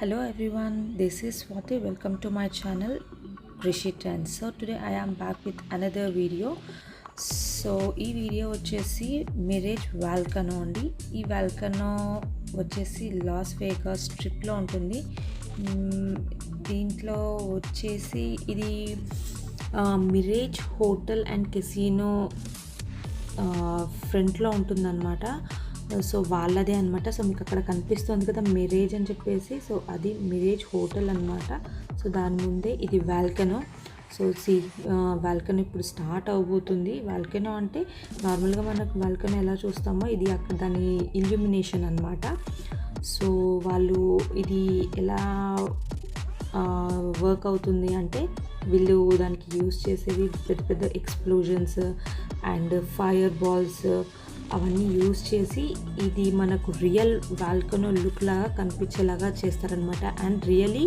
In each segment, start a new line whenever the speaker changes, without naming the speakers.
Hello everyone, this is Swati. Welcome to my channel Rishi Trends. So today I am back with another video. So ఈ video వచ్చేసి Mirage volcano అండి. ఈ volcano వచ్చేసి Las Vegas స్ట్రిప్లో ఉంటుంది. దీంట్లో వచ్చేసి ఇది మిరేజ్ హోటల్ అండ్ కెసినో ఫ్రంట్లో ఉంటుందన్నమాట. సో వాళ్ళదే అనమాట. సో మీకు అక్కడ కనిపిస్తుంది కదా మిరేజ్ అని చెప్పేసి, సో అది మిరేజ్ హోటల్ అనమాట. సో దాని ముందే ఇది వాల్కనో. సో వాల్కనో ఇప్పుడు స్టార్ట్ అవబోతుంది. వాల్కనో అంటే నార్మల్గా మనకు వాల్కనో ఎలా చూస్తామో ఇది అక్కడ దాని ఇల్యూమినేషన్ అనమాట. సో వాళ్ళు ఇది ఎలా వర్క్ అవుతుంది అంటే వీళ్ళు దానికి యూజ్ చేసేవి పెద్ద పెద్ద ఎక్స్ప్లోజన్స్ అండ్ ఫైర్ బాల్స్ అవన్నీ యూజ్ చేసి ఇది మనకు రియల్ వాల్కనో లుక్ లాగా కనిపించేలాగా చేస్తారనమాట. అండ్ రియలీ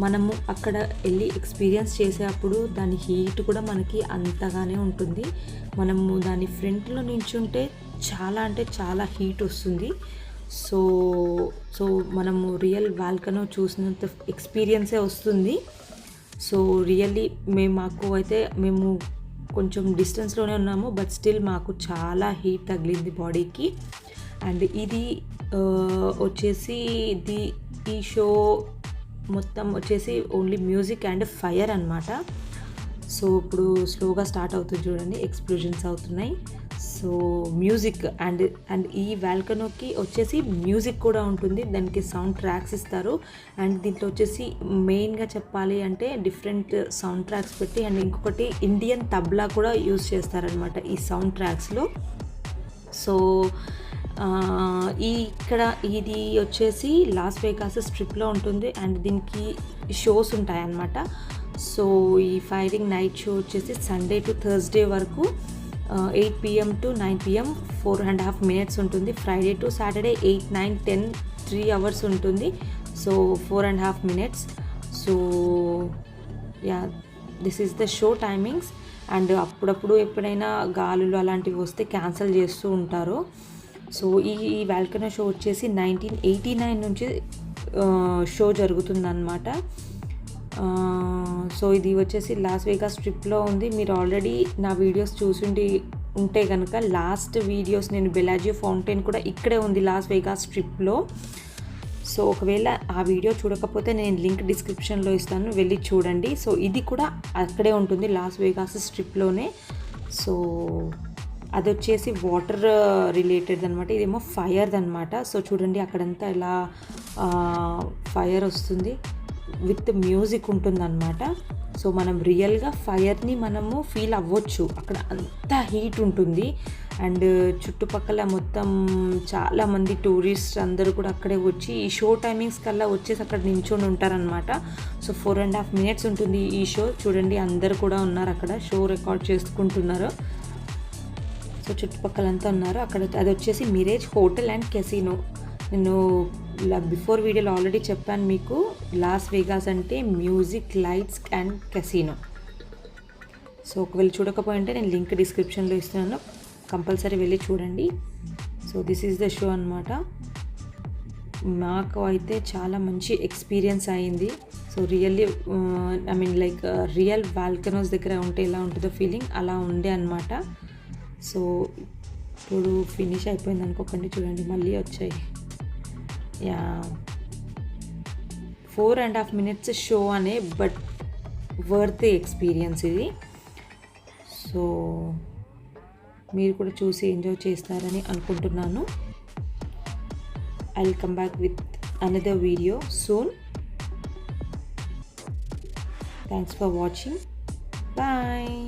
మనము అక్కడ వెళ్ళి ఎక్స్పీరియన్స్ చేసేటప్పుడు దాని హీట్ కూడా మనకి అంతగానే ఉంటుంది. మనము దాని ఫ్రంట్లో నించుంటే చాలా అంటే చాలా హీట్ వస్తుంది. సో మనము రియల్ వాల్కనో చూసినంత ఎక్స్పీరియన్సే వస్తుంది. సో రియల్లీ మేము కొంచెం డిస్టెన్స్లోనే ఉన్నాము, బట్ స్టిల్ మాకు చాలా హీట్ తగిలింది బాడీకి. అండ్ ఇది వచ్చేసి ఈ షో మొత్తం వచ్చేసి ఓన్లీ మ్యూజిక్ అండ్ ఫైర్ అనమాట. సో ఇప్పుడు స్లోగా స్టార్ట్ అవుతుంది చూడండి, ఎక్స్ప్లోజన్స్ అవుతున్నాయి. సో మ్యూజిక్ అండ్ ఈ వాల్కనోకి వచ్చేసి మ్యూజిక్ కూడా ఉంటుంది. దానికి సౌండ్ ట్రాక్స్ ఇస్తారు. అండ్ దీంట్లో వచ్చేసి మెయిన్గా చెప్పాలి అంటే డిఫరెంట్ సౌండ్ ట్రాక్స్ పెట్టి అండ్ ఇంకొకటి ఇండియన్ తబ్లా కూడా యూజ్ చేస్తారనమాట ఈ సౌండ్ ట్రాక్స్లో. సో ఇది వచ్చేసి లాస్ వేగాస్ స్ట్రిప్లో ఉంటుంది అండ్ దీనికి షోస్ ఉంటాయన్నమాట. సో ఈ ఫైరింగ్ నైట్ షో వచ్చేసి సండే టు థర్స్డే వరకు 8 PM to 9 PM 4.5 minutes ఉంటుంది. ఫ్రైడే టు సాటర్డే 8, 9, 10 3 hours ఉంటుంది. So 4.5 minutes. So this is the show timings. And అప్పుడప్పుడు ఎప్పుడైనా గాలులు అలాంటివి వస్తే క్యాన్సిల్ చేస్తూ ఉంటారు. సో ఈ వాల్కనో షో వచ్చేసి 1989 నుంచి షో జరుగుతుందన్నమాట. సో ఇది వచ్చేసి లాస్ వేగాస్ స్ట్రిప్లో ఉంది. మీరు ఆల్రెడీ నా వీడియోస్ ఉంటే కనుక లాస్ట్ వీడియోస్ నేను బెలాజియో ఫౌంటైన్ కూడా ఇక్కడే ఉంది లాస్ వేగాస్ స్ట్రిప్లో. సో ఒకవేళ ఆ వీడియో చూడకపోతే నేను లింక్ డిస్క్రిప్షన్లో ఇస్తాను, వెళ్ళి చూడండి. సో ఇది కూడా అక్కడే ఉంటుంది లాస్ వేగాస్ స్ట్రిప్లోనే. సో అది వచ్చేసి వాటర్ రిలేటెడ్ అనమాట, ఇదేమో ఫైర్ది అనమాట. సో చూడండి అక్కడంతా ఎలా ఫైర్ వస్తుంది విత్ మ్యూజిక్ ఉంటుందన్నమాట. సో మనం రియల్గా ఫైర్ని మనము ఫీల్ అవ్వచ్చు, అక్కడ అంత హీట్ ఉంటుంది. అండ్ చుట్టుపక్కల మొత్తం చాలామంది టూరిస్ట్ అందరూ కూడా అక్కడే వచ్చి ఈ షో టైమింగ్స్ కల్లా వచ్చేసి అక్కడ నించొని ఉంటారనమాట. సో 4.5 minutes ఉంటుంది ఈ షో. చూడండి అందరు కూడా ఉన్నారు అక్కడ, షో రికార్డ్ చేసుకుంటున్నారు. సో చుట్టుపక్కలంతా ఉన్నారు అక్కడ. అది వచ్చేసి మిరేజ్ హోటల్ అండ్ కెసినో. నేను బిఫోర్ వీడియోలో ఆల్రెడీ చెప్పాను మీకు, లాస్ వేగాస్ అంటే music, lights and casino. So ఒకవేళ చూడకపోయింటే నేను లింక్ డిస్క్రిప్షన్లో ఇస్తున్నాను, కంపల్సరీ వెళ్ళి చూడండి. So this is the show అనమాట. మాకు అయితే చాలా మంచి ఎక్స్పీరియన్స్ అయింది. So really like real volcanoes దగ్గర ఉంటే ఎలా ఉంటుందో ఫీలింగ్ అలా ఉండే అనమాట. సో ఇప్పుడు ఫినిష్ అయిపోయింది అనుకోకండి, చూడండి మళ్ళీ వచ్చాయి. 4.5 minutes షో అనే, బట్ వర్త్ ఎక్స్పీరియన్స్ ఇది. సో మీరు కూడా చూసి ఎంజాయ్ చేస్తారని అనుకుంటున్నాను. I will come back with another video soon. Thanks for watching. Bye.